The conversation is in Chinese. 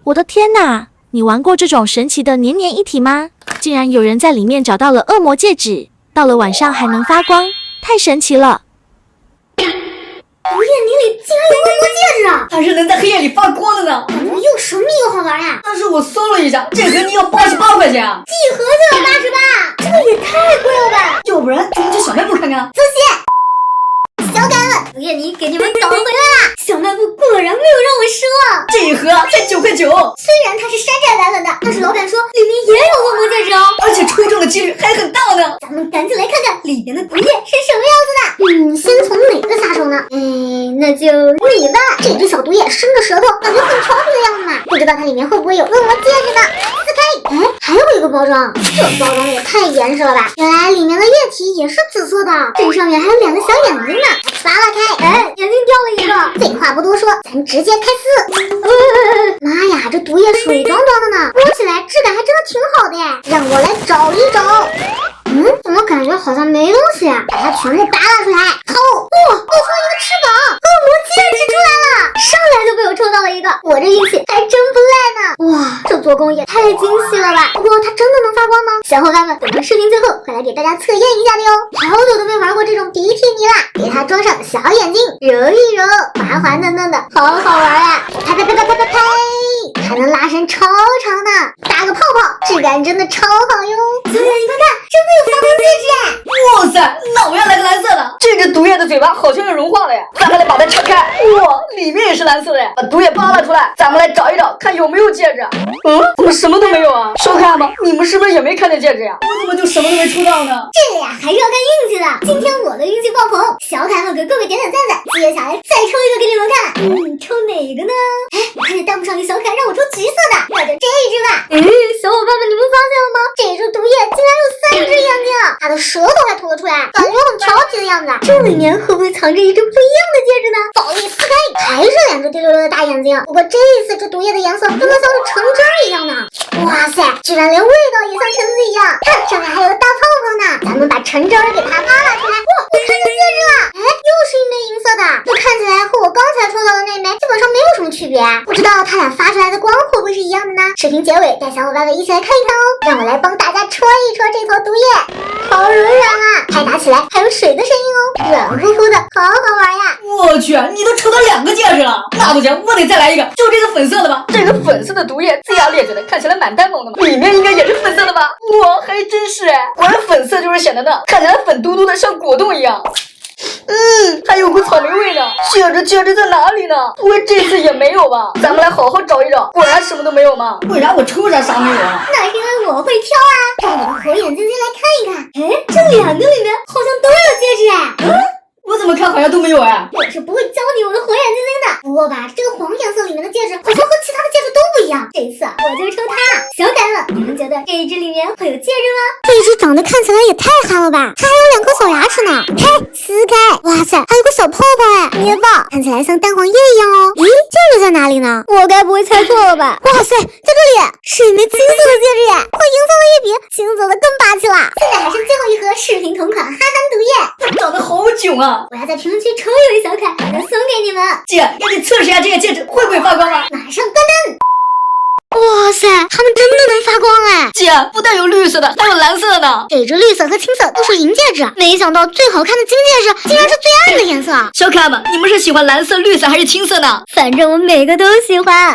我的天哪！你玩过这种神奇的黏黏一体吗？竟然有人在里面找到了恶魔戒指，到了晚上还能发光，太神奇了！毒液泥里竟然有恶魔戒指啊！它是能在黑夜里发光的呢，感觉又神秘又好玩呀！但是我搜了一下，这盒泥要88块钱啊，一盒就要88，这个也太贵了吧！要不然咱们去小卖部看看。走起！小敢问，毒液泥给你们搞回来啦！小卖部果然没有让我失望，这一盒才9块9，虽然它是山寨版本的，但是老板说里面也有恶魔戒指哦，而且抽中的几率还很大呢。咱们赶紧来看看里面的毒液是什么样子的。先从哪个下手呢？那就你吧。这只小毒液伸着舌头，感觉很调皮的样子嘛，不知道它里面会不会有恶魔戒指呢？撕开，还有一个包装，这包装也太严实了吧！原来里面的液体也是紫色的，这上面还有2个小眼睛呢。扒拉开，眼睛掉了一个。废话不多说，咱直接开撕。妈呀，这毒液水汪汪的呢，摸起来质感还真的挺好的耶。让我来找一找。怎么感觉好像没东西啊？把它全部扒拉出来。好，哇，露出了一个翅膀，恶魔戒指出来了！上来就被我抽到了一个，我这运气还真不赖呢。哇，这做工也太精细了吧！不过它真的能发光吗？小伙伴们，等到视频最后会来给大家测验一下的哟。好久都没玩过这种鼻涕泥啦，给它装上小眼睛，揉一揉，滑滑嫩嫩的，好好玩啊！拍，还能拉伸超长呢，打个泡泡，质感真的超好哟。小眼，你快看，真的有发光戒指哎！哇塞，那我要来个蓝色的。这只毒液的嘴巴好像要融化了呀，咱们来把它拆开。哇，里面也是蓝色的呀，把毒液扒拉出来，咱们来找一找，看有没有戒指。怎么什么都没有啊？收看吧，你们是不是也没看见戒指呀？我怎么就什么都没抽到呢？这个呀，还是要看运气的。今天我的运气爆棚，小凯们给各位点赞。接下来再抽一个给你们看，抽哪个呢？我看见弹幕上有小凯让我抽橘色的，那就这只吧。小伙伴们，你们发现了吗？这只毒液竟然有3只眼睛，它的舌头还吐了出来，感觉很调皮的样子。这里面会不会藏着一只不一样的戒指呢？宝一撕开，还是2只滴溜溜的大眼睛。不过这一次这毒液的颜色真的像是橙汁一样呢。哇塞，居然连味道也像橙子一样，看上面还有大泡泡呢。咱们把橙汁给它扒拉出来。哇，我看见戒指了！又是一枚银色的，这看起来和我刚才抽到的那枚基本上没有什么区别。不知道它俩发出来的光会不会是一样的呢？视频结尾带小伙伴们一起来看一看哦。让我来帮大家戳一戳这坨毒液，好软啊！拍打起来还有水的声音哦，软乎乎的，好好玩呀！我去，你都抽到2个戒指了，那不行，我得再来一个，就这个粉色的吧。这个粉色的毒液龇牙咧嘴的，看起来蛮呆萌的嘛，里面应该也是粉色的吧？哇，还真是哎，果然粉色就是显得嫩，看起来粉嘟嘟的，像果冻一样。还有股草莓味呢。戒指在哪里呢？不会这次也没有吧？咱们来好好找一找。果然什么都没有吗？为啥我抽啥没有啊？那是因为我会挑啊。让我的火眼金睛来看一看。这2个里面好像都有戒指哎。我怎么看好像都没有哎？我是不会教你我的火眼金睛的。不过吧，这个黄颜色里面的戒指好像和其他的戒指都不一样。这次我就抽它。小敢问，你们觉得这一只里面会有戒指吗？这只长得看起来也太憨了吧，它还有2颗小牙齿呢。撕开，哇塞，还有个小泡泡哎，捏爆，看起来像蛋黄液一样哦。咦，戒指在哪里呢？我该不会猜错了吧？哇塞，在这里是一枚金色的戒指耶，和银色的一比，金色的更霸气了。现在还剩最后一盒视频同款憨憨毒液，它长得好囧啊！我要在评论区抽一位小凯，把它送给你们。姐，要你测试一下这个戒指会不会发光吗？马上关灯。哇塞，它们真的能发光哎！姐，不但有绿色的，还有蓝色的呢。这只绿色和青色都是银戒指，没想到最好看的金戒指竟然是最暗的颜色。小可爱们，你们是喜欢蓝色、绿色还是青色呢？反正我每个都喜欢。